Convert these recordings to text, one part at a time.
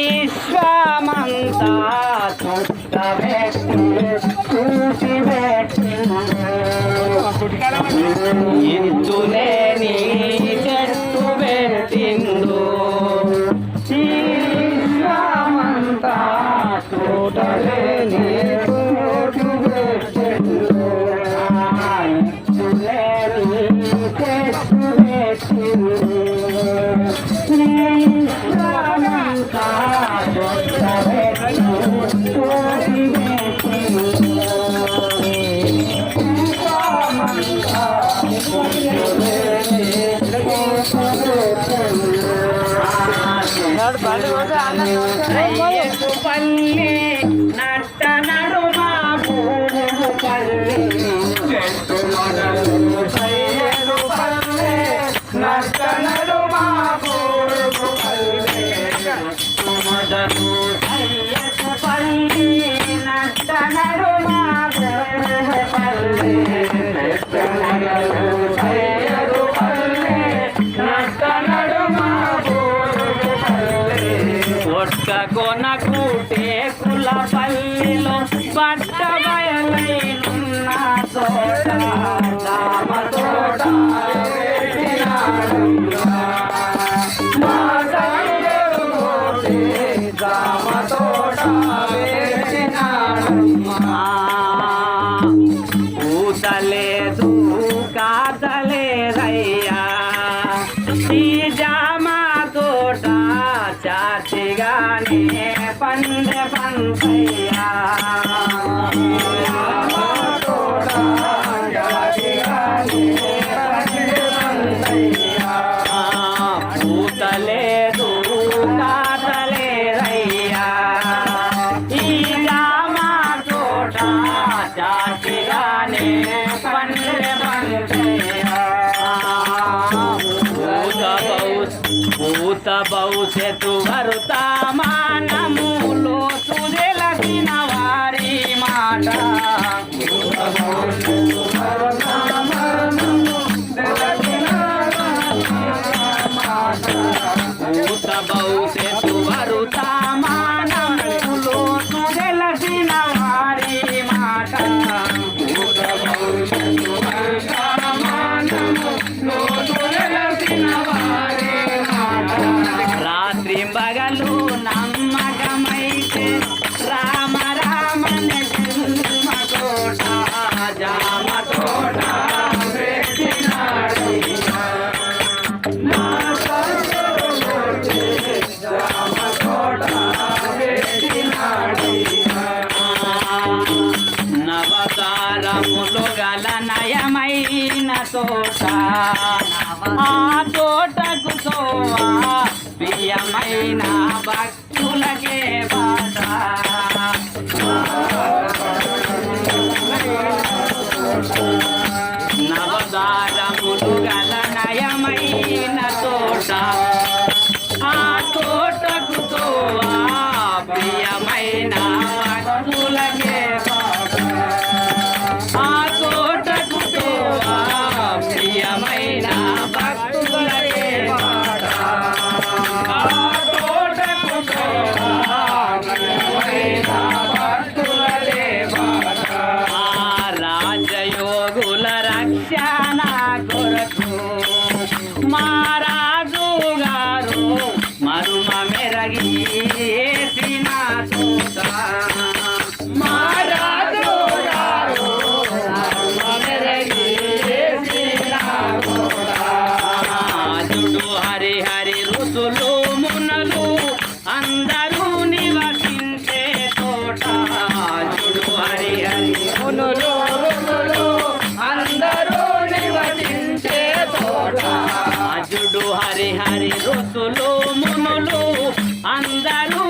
విశ్వమంతా చుట్టబెట్టి చూసి ఎత్తులేని చెట్టు పెట్టిందో విశ్వమంతా చూడలేని చోటు పెట్టిందో ఎత్తులేని చెట్టు పెట్టిందో పల్లి నట్ట నడుమా పల్లి నట్ట నడుమా పల్లి నట్ట నడుమా కొనకూటే కుల పల్లిలో పట్ట బయలైనున్న తోట రామ తోట రామ తోట ఊతలేదు కాతలేదయ్యా ఈ జామ తోట చాచిగానే పండె పంచయ్యా పూతలేదు కాతలేదయ్యా ఈ జామ తోట చాచిగానే పండె పంచయ్యా భూత భవిష్యత్తు వర్తమానములో తుదెలసిన వారి మాట భూత భవిష్యత్తు వర్తమానములో తుదెలసిన వారి మాట రాత్రి బగలు నమ్మకమైతే రామ రామన జన్మ తోట జామ తోట నవతారములు గల నయమైన తోట ఆ తోటకు సోవా ప్రియమైన భక్తులకే బాట నవదారములు గల నయమైన తోట ఆ తోటకు సోవా ప్రియమైన భక్తులకే బాట ఆ తోటకు సోవా ప్రియమైన భక్తులకే బాట రాజయోగుల రక్షణ కొరకు మహారాజు గారు మరుమ మెరగి తోట మహారాజు గారు మరుమ మెరగి హరి హరి ఋతులు మునలు అందరూ నివసించే తోట హరి హరి మునులు అందరూ నివసించే తోట అజుడు హరి హరి ఋతులు మునులు అందరూ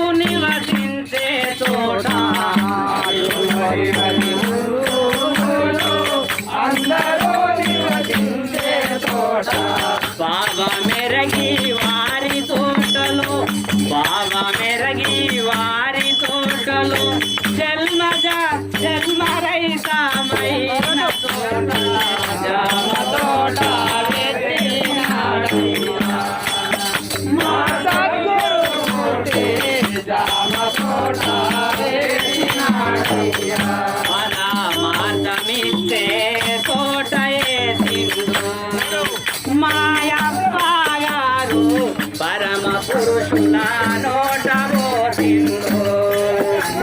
పురుషుల నోట పోసిందో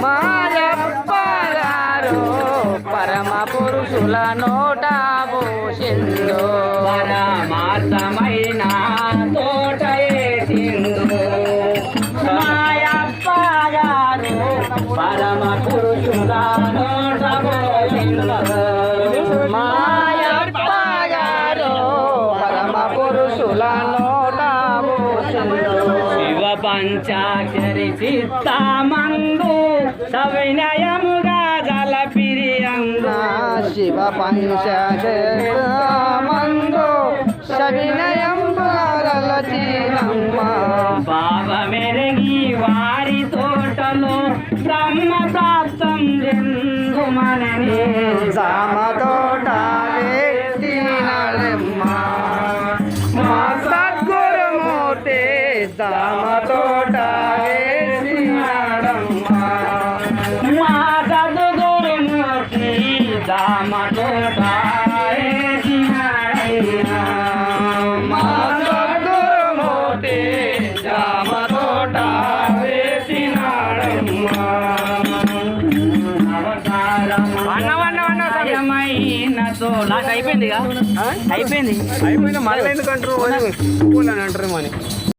మాయప్ప గారు పరమ పురుషుల నోట పోసిందో పరమార్థమైన తోట వేసిందో మాయప్ప గారు పరమ పురుషుల నోట పోసిందో మాయప్ప గారు పరమ పురుషుల నోట పోసిందో శివ పంచాక్షరి చిత్తమందు సవినయముగా జలపిరియందు శివ పంచమందు సవినయం రలచినమ్మ బావ మెరగి వారి తోటలో బ్రహ్మ ప్రాప్తం జందుమనని సామ తోట వేసినమ్మ మా సద్గురుమూర్తి సామ తోట వేసినాడమ్మ మా సద్గురుమూర్తి దామ తోట వేసినాడయ్యా. మా సద్గురుమూర్తి సామ తోట అయిపోయింది అయిపోయింది అయిపోయినా మళ్ళీ ఎందుకంటారు అని అంటారు మని